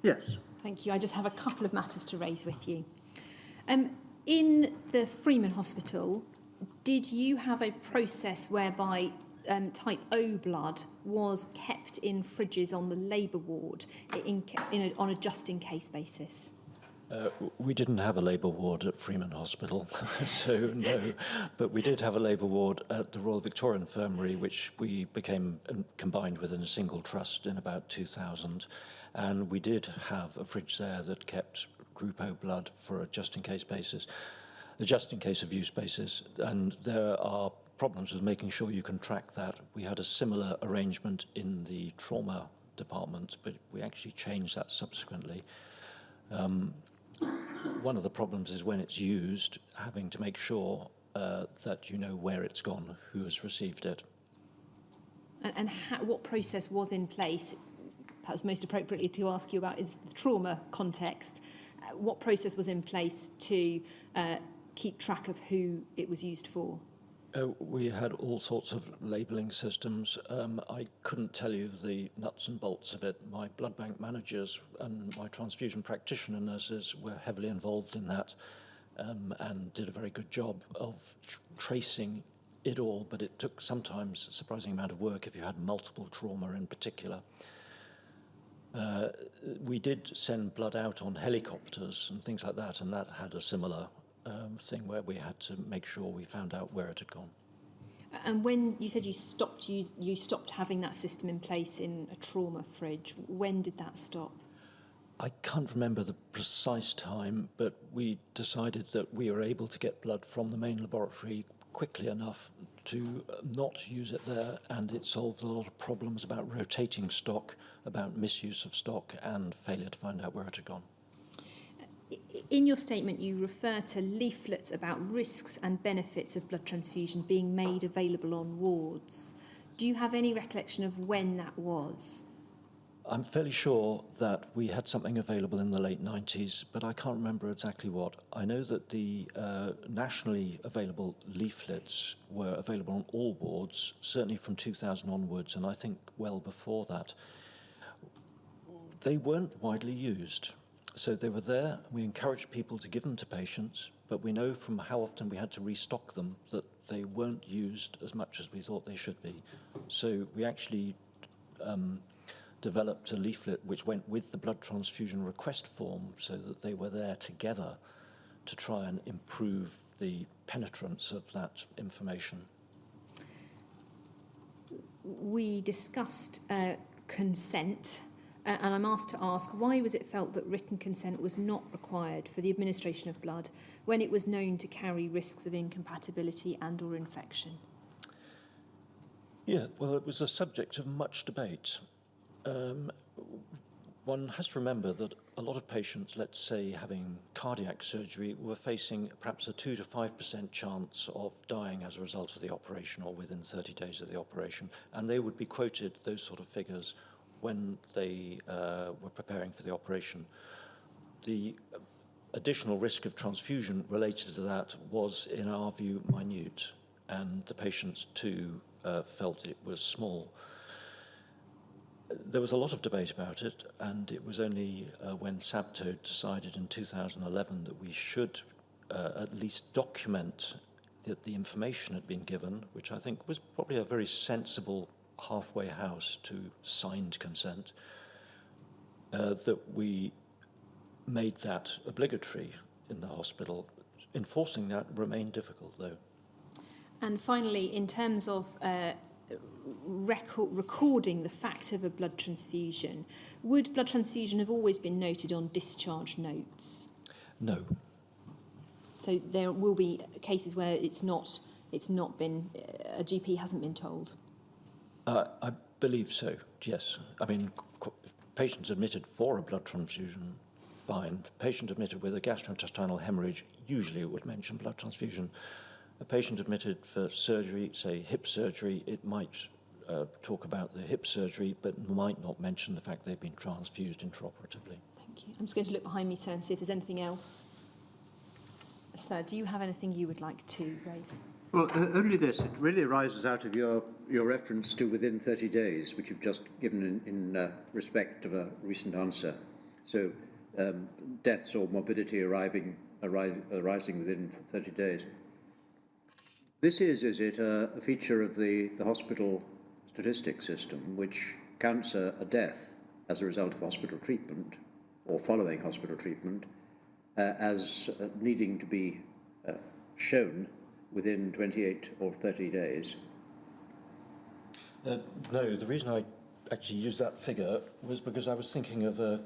Yes. Thank you. I just have a couple of matters to raise with you. In the Freeman Hospital, did you have a process whereby type O blood was kept in fridges on the labour ward on a just-in-case basis? We didn't have a labour ward at Freeman Hospital, so no. But we did have a labour ward at the Royal Victoria Infirmary, which we became combined within a single trust in about 2000. And we did have a fridge there that kept Group O blood for a just-in-case basis, a just-in-case of use basis. And there are problems with making sure you can track that. We had a similar arrangement in the trauma department, but we actually changed that subsequently. One of the problems is when it's used, having to make sure that you know where it's gone, who has received it. And what process was in place? Perhaps most appropriately to ask you about is the trauma context. What process was in place to keep track of who it was used for? We had all sorts of labelling systems. I couldn't tell you the nuts and bolts of it. My blood bank managers and my transfusion practitioner nurses were heavily involved in that and did a very good job of tracing it all, but it took sometimes a surprising amount of work if you had multiple trauma in particular. We did send blood out on helicopters and things like that, and that had a similar thing where we had to make sure we found out where it had gone. And when you said you stopped having that system in place in a trauma fridge, when did that stop? I can't remember the precise time, but we decided that we were able to get blood from the main laboratory quickly enough to not use it there, and it solved a lot of problems about rotating stock, about misuse of stock, and failure to find out where it had gone. In your statement, you refer to leaflets about risks and benefits of blood transfusion being made available on wards. Do you have any recollection of when that was? I'm fairly sure that we had something available in the late 90s, but I can't remember exactly what. I know that the nationally available leaflets were available on all wards, certainly from 2000 onwards, and I think well before that. They weren't widely used. So they were there, we encouraged people to give them to patients, but we know from how often we had to restock them that they weren't used as much as we thought they should be. So we actually developed a leaflet which went with the blood transfusion request form so that they were there together to try and improve the penetrance of that information. We discussed consent. And I'm asked to ask, why was it felt that written consent was not required for the administration of blood when it was known to carry risks of incompatibility and or infection? Yeah, well, it was a subject of much debate. One has to remember that a lot of patients, let's say having cardiac surgery, were facing perhaps a 2 to 5% chance of dying as a result of the operation or within 30 days of the operation, and they would be quoted those sort of figures when they were preparing for the operation. The additional risk of transfusion related to that was, in our view, minute, and the patients too felt it was small. There was a lot of debate about it, and it was only when SABTO decided in 2011 that we should at least document that the information had been given, which I think was probably a very sensible halfway house to signed consent, that we made that obligatory in the hospital. Enforcing that remained difficult, though. And finally, in terms of recording the fact of a blood transfusion, would blood transfusion have always been noted on discharge notes? No. So there will be cases where it's not been, a GP hasn't been told? I believe so, yes. I mean, patients admitted for a blood transfusion, fine. Patient admitted with a gastrointestinal hemorrhage, usually it would mention blood transfusion. A patient admitted for surgery, say hip surgery, it might talk about the hip surgery, but might not mention the fact they've been transfused intraoperatively. Thank you. I'm just going to look behind me, sir, and see if there's anything else. Sir, do you have anything you would like to raise? Well, only this. It really arises out of your reference to within 30 days, which you've just given in respect of a recent answer. So deaths or morbidity arising within 30 days. This is it, a feature of the hospital statistics system, which counts a death as a result of hospital treatment or following hospital treatment as needing to be shown within 28 or 30 days? No, the reason I actually used that figure was because I was thinking of a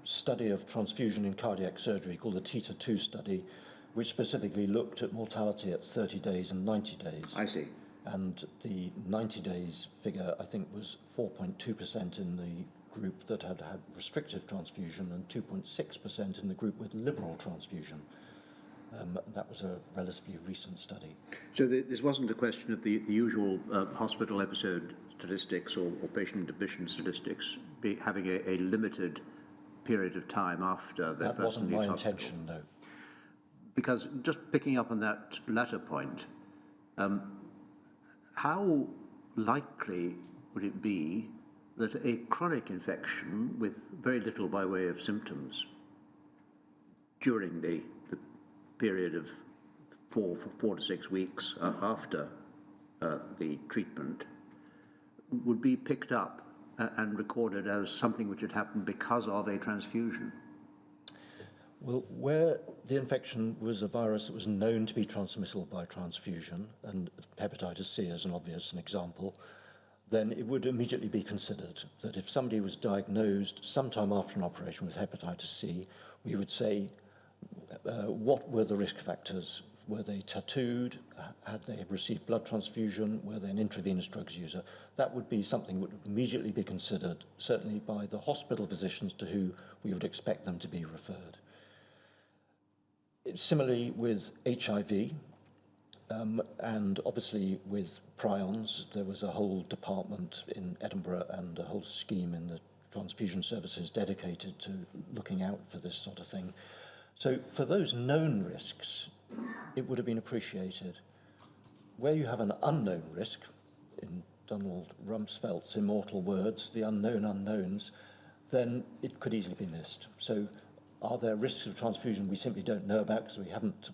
study of transfusion in cardiac surgery called the TETA-2 study, which specifically looked at mortality at 30 days and 90 days. I see. And the 90 days figure, I think, was 4.2% in the group that had had restrictive transfusion and 2.6% in the group with liberal transfusion. That was a relatively recent study. So this wasn't a question of the usual hospital episode statistics or patient admission statistics having a limited period of time after the person leaves hospital. That wasn't my intention, no. Because just picking up on that latter point, how likely would it be that a chronic infection with very little by way of symptoms during the period of four to 6 weeks after the treatment would be picked up and recorded as something which had happened because of a transfusion? Well, where the infection was a virus that was known to be transmissible by transfusion, and hepatitis C is an obvious example, then it would immediately be considered that if somebody was diagnosed sometime after an operation with hepatitis C, we would say, what were the risk factors? Were they tattooed? Had they received blood transfusion? Were they an intravenous drugs user? That would be something that would immediately be considered, certainly by the hospital physicians to who we would expect them to be referred. Similarly with HIV, and obviously with prions, there was a whole department in Edinburgh and a whole scheme in the transfusion services dedicated to looking out for this sort of thing. So for those known risks, it would have been appreciated. Where you have an unknown risk, in Donald Rumsfeld's immortal words, the unknown unknowns, then it could easily be missed. So are there risks of transfusion we simply don't know about because we haven't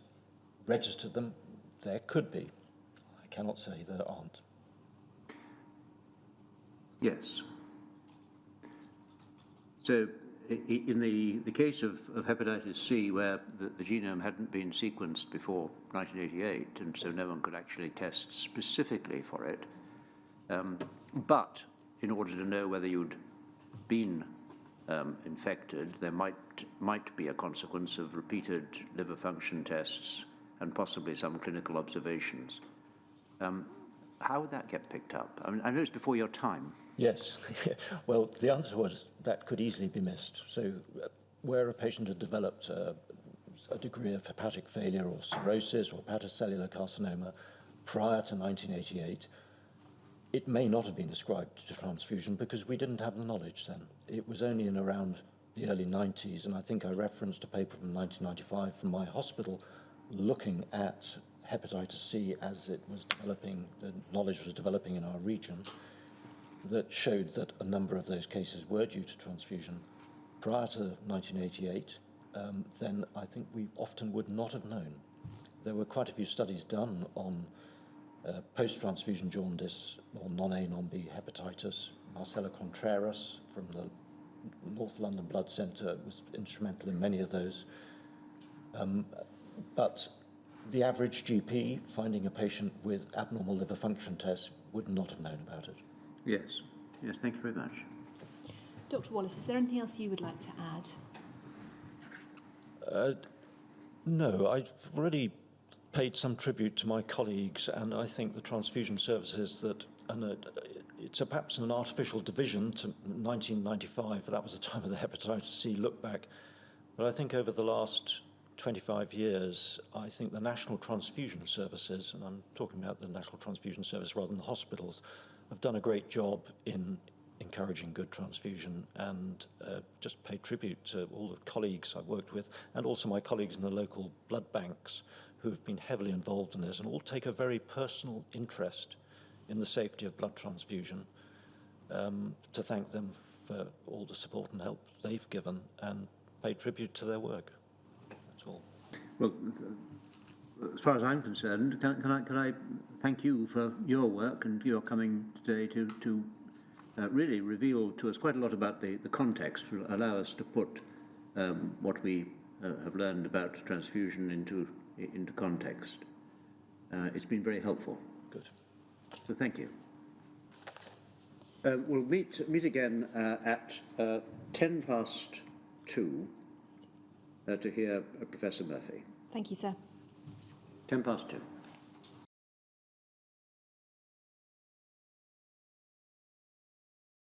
registered them? There could be. I cannot say there aren't. Yes. So in the case of hepatitis C, where the genome hadn't been sequenced before 1988, and so no one could actually test specifically for it, but in order to know whether you'd been infected, there might be a consequence of repeated liver function tests and possibly some clinical observations. How would that get picked up? I mean, I know it's before your time. Yes. Well, the answer was that could easily be missed. So where a patient had developed a degree of hepatic failure or cirrhosis or hepatocellular carcinoma prior to 1988, it may not have been ascribed to transfusion because we didn't have the knowledge then. It was only in around the early 90s, and I think I referenced a paper from 1995 from my hospital looking at hepatitis C as it was developing, the knowledge was developing in our region, that showed that a number of those cases were due to transfusion. Prior to 1988, then I think we often would not have known. There were quite a few studies done on post-transfusion jaundice or non-A, non-B hepatitis. Marcella Contreras from the North London Blood Centre was instrumental in many of those. But the average GP finding a patient with abnormal liver function tests would not have known about it. Yes. Yes, thank you very much. Dr. Wallis, is there anything else you would like to add? No, I've already paid some tribute to my colleagues, and I think the transfusion services it's perhaps an artificial division to 1995, but that was the time of the hepatitis C look back. But I think over the last 25 years, I think the National Transfusion Services, and I'm talking about the National Transfusion Service rather than the hospitals, have done a great job in encouraging good transfusion, and just pay tribute to all the colleagues I've worked with, and also my colleagues in the local blood banks who have been heavily involved in this and all take a very personal interest in the safety of blood transfusion. To thank them for all the support and help they've given and pay tribute to their work. That's all. Well, as far as I'm concerned, can I thank you for your work and your coming today to really reveal to us quite a lot about the context, to allow us to put what we have learned about transfusion into context. It's been very helpful. Good. So thank you. We'll meet again at 2:10 to hear Professor Murphy. Thank you, sir. 2:10.